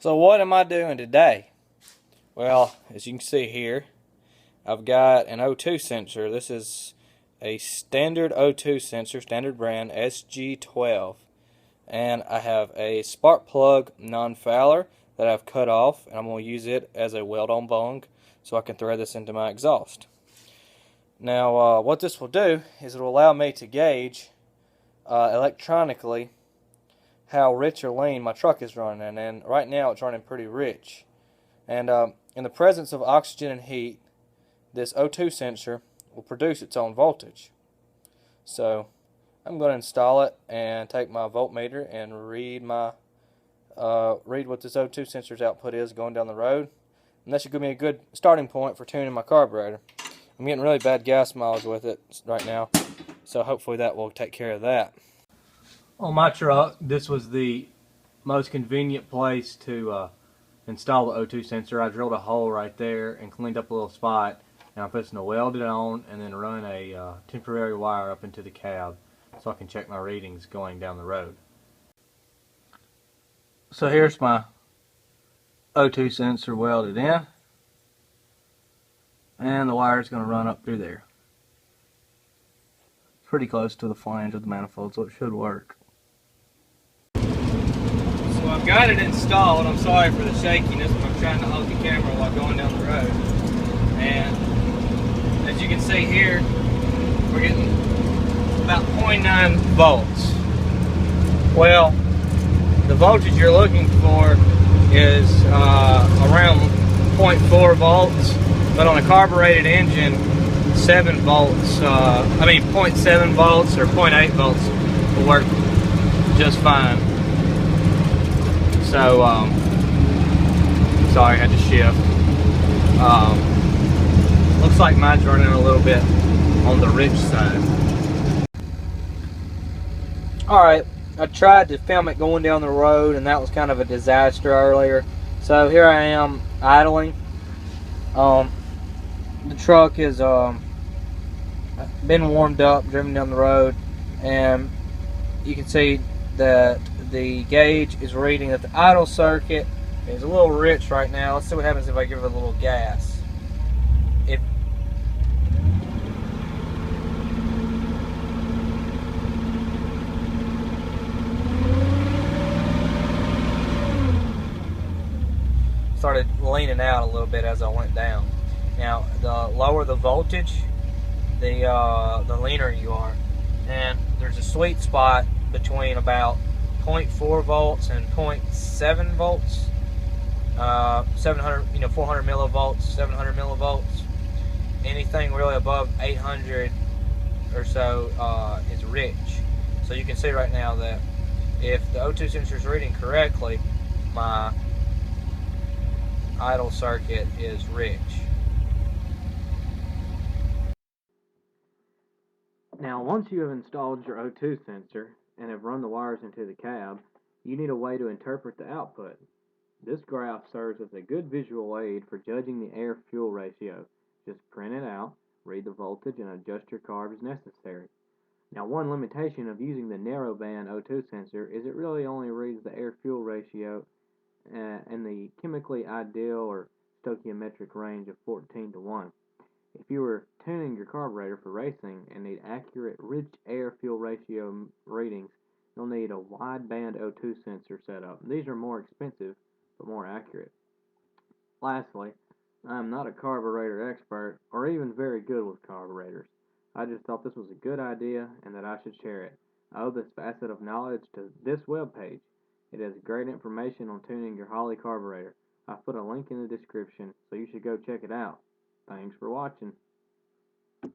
So what am I doing today? Well, as you can see here, I've got an O2 sensor. This is a standard O2 sensor, standard brand SG12. And I have a spark plug non-fouler that I've cut off, and I'm going to use it as a weld-on bung so I can thread this into my exhaust. Now, what this will do is it will allow me to gauge electronically how rich or lean my truck is running, and right now it's running pretty rich. And in the presence of oxygen and heat, this O2 sensor will produce its own voltage. So I'm going to install it and take my voltmeter and read what this O2 sensor's output is going down the road. And that should give me a good starting point for tuning my carburetor. I'm getting really bad gas mileage with it right now, so hopefully that will take care of that. On my truck, this was the most convenient place to install the O2 sensor. I drilled a hole right there and cleaned up a little spot, and I'm fixing to weld it on and then run a temporary wire up into the cab so I can check my readings going down the road. So here's my O2 sensor welded in, and the wire is going to run up through there. It's pretty close to the flange of the manifold, so it should work. So I've got it installed. I'm sorry for the shakiness, but I'm trying to hold the camera while going down the road. And as you can see here, we're getting about 0.9 volts. Well, the voltage you're looking for is around 0.4 volts, but on a carbureted engine, 7 volts, 0.7 volts or 0.8 volts will work just fine. So, sorry, I had to shift. Looks like mine's running a little bit on the rich side. Alright, I tried to film it going down the road, and that was kind of a disaster earlier. So here I am idling. The truck has been warmed up, driven down the road, and you can see that the gauge is reading that the idle circuit is a little rich right now. Let's see what happens if I give it a little gas. If started leaning out a little bit as I went down. Now, the lower the voltage, the leaner you are, and there's a sweet spot between about 0.4 volts and 0.7 volts, 400 millivolts, 700 millivolts. Anything really above 800 or so is rich. So you can see right now that if the O2 sensor is reading correctly, my idle circuit is rich. Now, once you have installed your O2 sensor and have run the wires into the cab, you need a way to interpret the output. This graph serves as a good visual aid for judging the air-fuel ratio. Just print it out, read the voltage, and adjust your carb as necessary. Now, one limitation of using the narrowband O2 sensor is it really only reads the air-fuel ratio in the chemically ideal or stoichiometric range of 14:1. If you were tuning your carburetor for racing and need accurate rich air-fuel ratio readings, you'll need a wideband O2 sensor setup. These are more expensive, but more accurate. Lastly, I am not a carburetor expert or even very good with carburetors. I just thought this was a good idea and that I should share it. I owe this facet of knowledge to this webpage. It has great information on tuning your Holley carburetor. I put a link in the description, so you should go check it out. Thanks for watching.